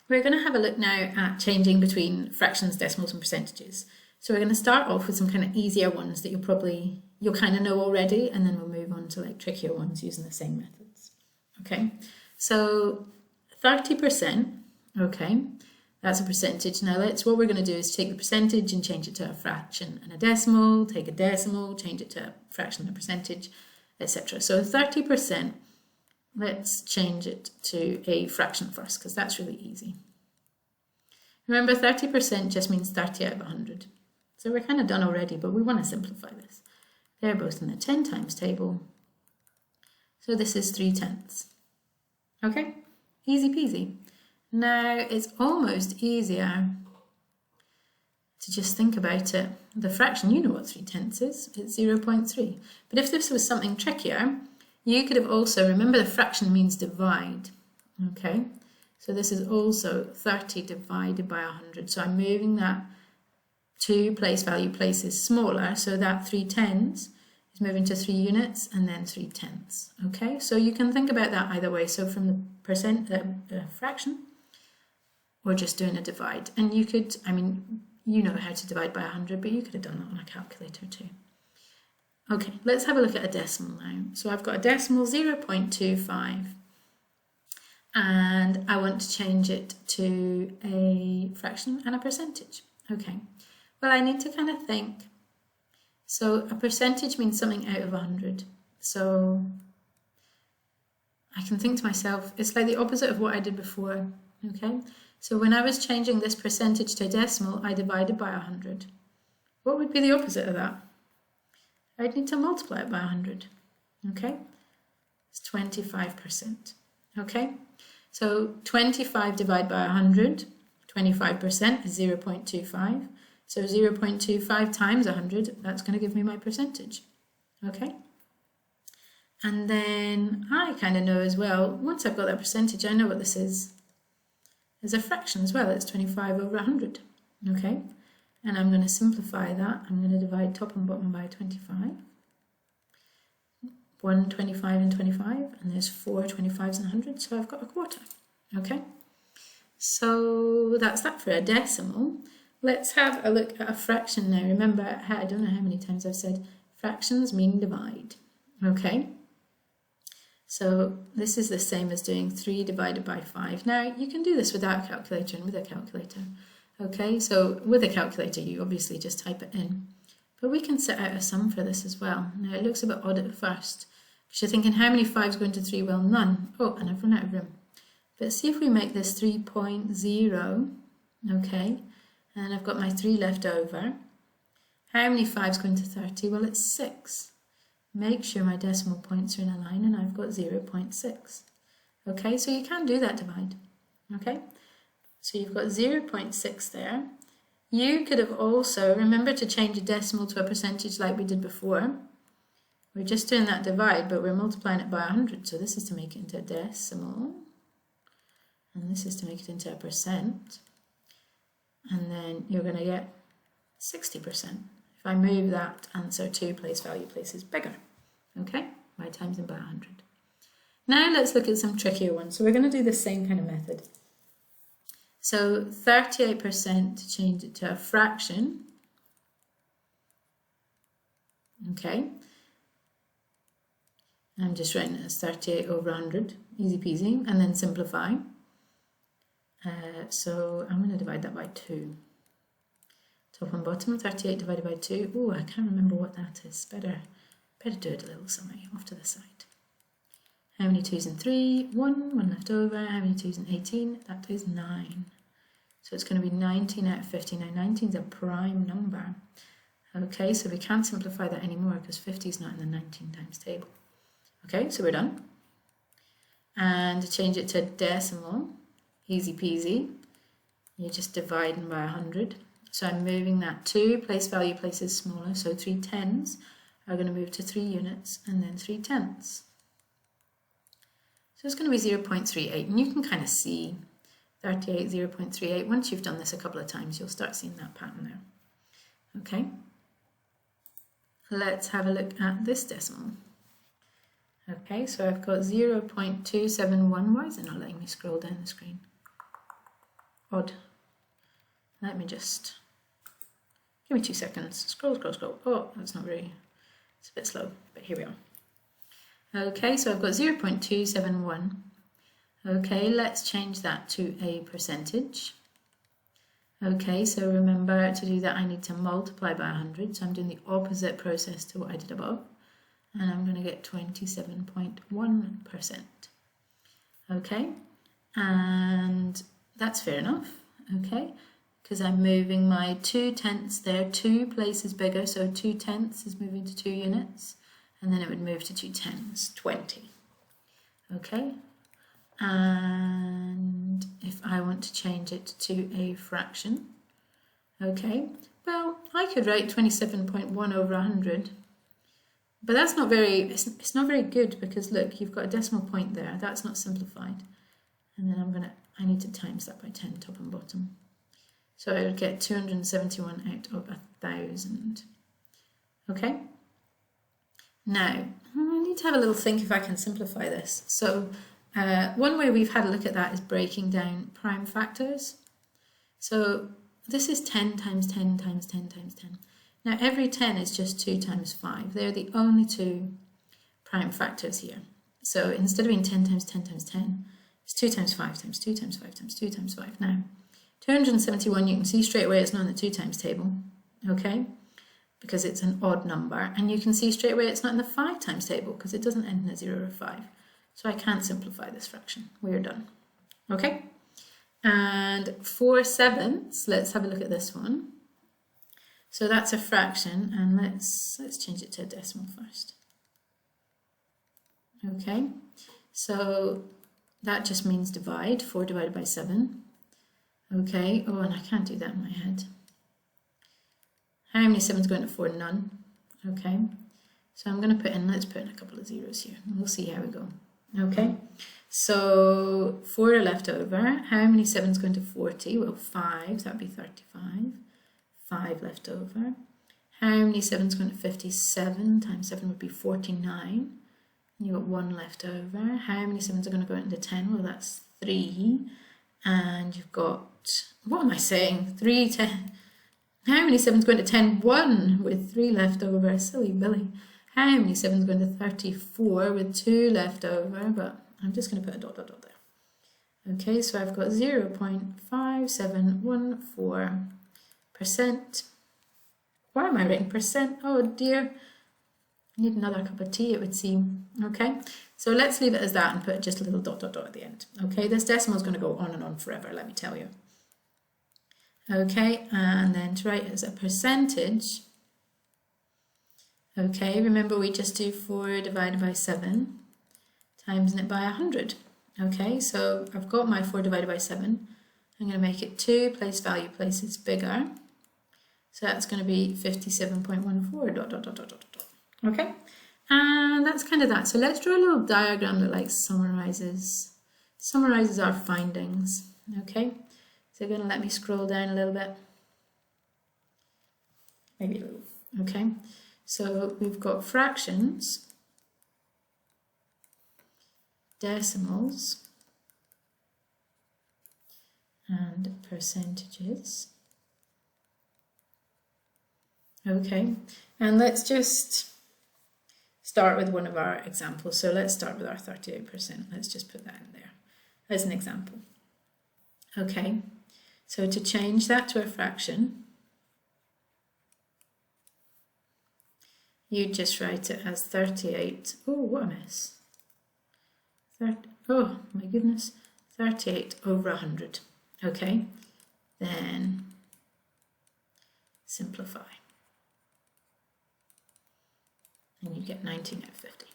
We're going to have a look now at changing between fractions, decimals and percentages. So we're going to start off with some kind of easier ones that you'll kind of know already, and then we'll move on to like trickier ones using the same methods. Okay, so 30%, okay, that's a percentage. Now what we're going to do is take the percentage and change it to a fraction and a decimal, take a decimal, change it to a fraction and a percentage, etc. So 30%, let's change it to a fraction first, because that's really easy. Remember, 30% just means 30 out of 100. So we're kind of done already, but we want to simplify this. They're both in the 10 times table. So this is 3/10. Okay, easy peasy. Now it's almost easier to just think about it. The fraction, you know what 3/10 is, it's 0.3. But if this was something trickier, you could have also, remember the fraction means divide, okay? So this is also 30 divided by 100. So I'm moving that two place value places smaller, so that 3/10 is moving to 3 units and then 3/10, okay? So you can think about that either way, so from the fraction, or just doing a divide. And you could, I mean, you know how to divide by 100, but you could have done that on a calculator too. Okay, let's have a look at a decimal now. So I've got a decimal 0.25 and I want to change it to a fraction and a percentage. Okay, well, I need to kind of think. So a percentage means something out of 100. So I can think to myself, it's like the opposite of what I did before, okay? So when I was changing this percentage to a decimal, I divided by 100. What would be the opposite of that? I'd need to multiply it by 100, okay? It's 25%, okay? So 25 divided by 100, 25% is 0.25. So 0.25 times 100, that's going to give me my percentage, okay? And then I kind of know as well, once I've got that percentage, I know what this is. There's a fraction as well, it's 25 over 100, okay? And I'm going to simplify that. I'm going to divide top and bottom by 25. 1 25 and 25, and there's 4 25s and 100, so I've got a quarter. Okay, so that's that for a decimal. Let's have a look at a fraction now. Remember, I don't know how many times I've said fractions mean divide. Okay, so this is the same as doing 3 divided by 5. Now, you can do this without a calculator and with a calculator. Okay, so with a calculator, you obviously just type it in. But we can set out a sum for this as well. Now, it looks a bit odd at first, because you're thinking, how many 5s go into 3? Well, none. Oh, and I've run out of room. But see if we make this 3.0, okay, and I've got my 3 left over. How many 5s go into 30? Well, it's 6. Make sure my decimal points are in a line, and I've got 0.6. Okay, so you can do that divide, okay? So you've got 0.6 there. You could have also, remember to change a decimal to a percentage like we did before. We're just doing that divide, but we're multiplying it by 100. So this is to make it into a decimal. And this is to make it into a percent. And then you're going to get 60%. If I move that answer to place value places bigger. Okay, by times and by 100. Now let's look at some trickier ones. So we're going to do the same kind of method. So 38% to change it to a fraction. Okay. I'm just writing it as 38 over 100, easy peasy, and then simplify. So I'm going to divide that by 2. Top and bottom, 38 divided by 2. Oh, I can't remember what that is. Better do it a little somewhere off to the side. How many 2s in 3? 1 left over. How many 2s in 18? That is 9. So it's going to be 19 out of 50. Now 19 is a prime number. Okay, so we can't simplify that anymore because 50 is not in the 19 times table. Okay, so we're done. And to change it to decimal, easy peasy. You're just dividing by 100. So I'm moving that 2 place value places smaller. So 3/10 are going to move to 3 units and then 3/10. So it's going to be 0.38, and you can kind of see 38, 0.38. Once you've done this a couple of times, you'll start seeing that pattern there. Okay, let's have a look at this decimal. Okay, so I've got 0.271. Why is it not letting me scroll down the screen? odd. Let me just, give me 2 seconds. Scroll. Oh, that's not very, it's a bit slow, but here we are. Okay, so I've got 0.271. Okay, let's change that to a percentage. Okay, so remember to do that I need to multiply by 100, so I'm doing the opposite process to what I did above, and I'm going to get 27.1%. Okay, and that's fair enough, okay, because I'm moving my 2/10 there 2 places bigger, so 2/10 is moving to 2 units, and then it would move to 2/10, 20. Okay, and if I want to change it to a fraction, okay, well, I could write 27.1 over 100, but that's not very, it's not very good, because look, you've got a decimal point there, that's not simplified, and then I need to times that by 10 top and bottom. So I would get 271 out of 1,000. Okay, now I need to have a little think if I can simplify this. So one way we've had a look at that is breaking down prime factors. So this is 10 times 10 times 10 times 10. Now every 10 is just 2 times 5. They're the only 2 prime factors here. So instead of being 10 times 10 times 10, it's 2 times 5 times 2 times 5 times 2 times 5. Now 271, you can see straight away it's not in the 2 times table, okay, because it's an odd number, and you can see straight away it's not in the 5 times table because it doesn't end in a 0 or 5. So I can't simplify this fraction. We're done. Okay, and 4/7, let's have a look at this one. So that's a fraction, and let's change it to a decimal first. Okay, so that just means divide. 4 divided by 7. Okay, oh, and I can't do that in my head. How many 7's going to 4? None. Okay, so I'm going to let's put in a couple of zeros here, and we'll see how we go. Okay, so 4 are left over. How many 7's going to 40? Well, 5, that would be 35. 5 left over. How many 7's going to 57? Times 7 would be 49. You've got 1 left over. How many 7's are going to go into 10? Well, that's 3. And you've got, what am I saying? 3, 10. How many 7's going to 10? 1 with 3 left over. Silly Billy. How many 7's going to 34 with 2 left over? But I'm just going to put a dot there. Okay, so I've got 0.5714%. Why am I writing percent? Oh dear. I need another cup of tea, it would seem. Okay, so let's leave it as that and put just a little dot at the end. Okay, this decimal is going to go on and on forever, let me tell you. Okay, and then to write it as a percentage, okay, remember we just do 4 divided by 7, times it by 100. Okay, so I've got my 4 divided by 7. I'm going to make it 2, place value places bigger. So that's going to be 57.14 ... Okay, and that's kind of that. So let's draw a little diagram that like summarizes our findings. Okay, so you're going to let me scroll down a little bit, maybe a little. Okay, so we've got fractions, decimals, and percentages. Okay, and let's just start with one of our examples. So let's start with our 38%. Let's just put that in there as an example. Okay, so to change that to a fraction, you just write it as 38. Oh, what a mess. Oh my goodness, 38 over 100. Okay, then simplify. And you get 19 out of 50.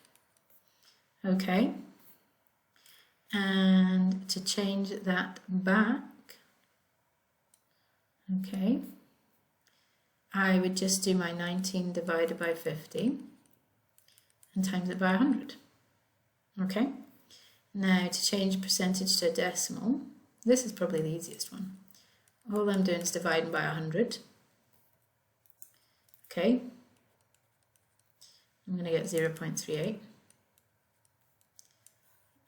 Okay, and to change that back, okay, I would just do my 19 divided by 50 and times it by 100. Okay, now to change percentage to a decimal, this is probably the easiest one. All I'm doing is dividing by 100. Okay, I'm going to get 0.38.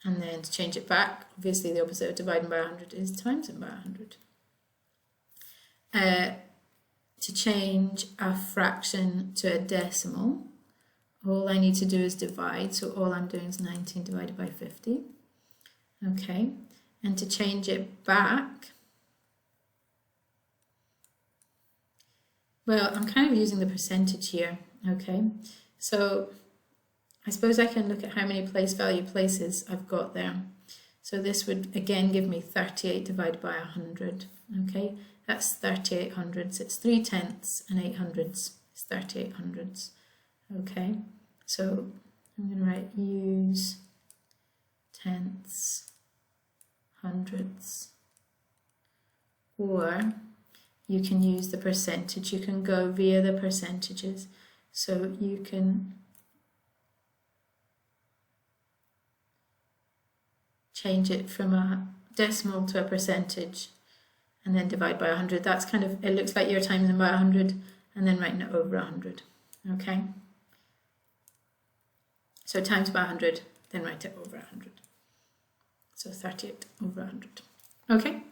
And then to change it back, obviously the opposite of dividing by 100 is times it by 100. to change a fraction to a decimal, all I need to do is divide. So all I'm doing is 19 divided by 50. Okay, and to change it back, well, I'm kind of using the percentage here. Okay, so I suppose I can look at how many place value places I've got there. So this would again give me 38 divided by 100. Okay, that's 38 hundredths. It's 3/10 and 8 hundredths. It's 38 hundredths. Okay, so I'm going to write use tenths, hundredths, or you can use the percentage. You can go via the percentages. So you can change it from a decimal to a percentage and then divide by 100. That's kind of, it looks like you're timing them by 100 and then writing it over 100. Okay, so times by 100, then write it over 100. So 38 over 100. Okay,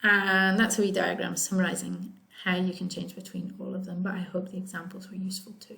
and that's a wee diagram summarising how you can change between all of them, but I hope the examples were useful too.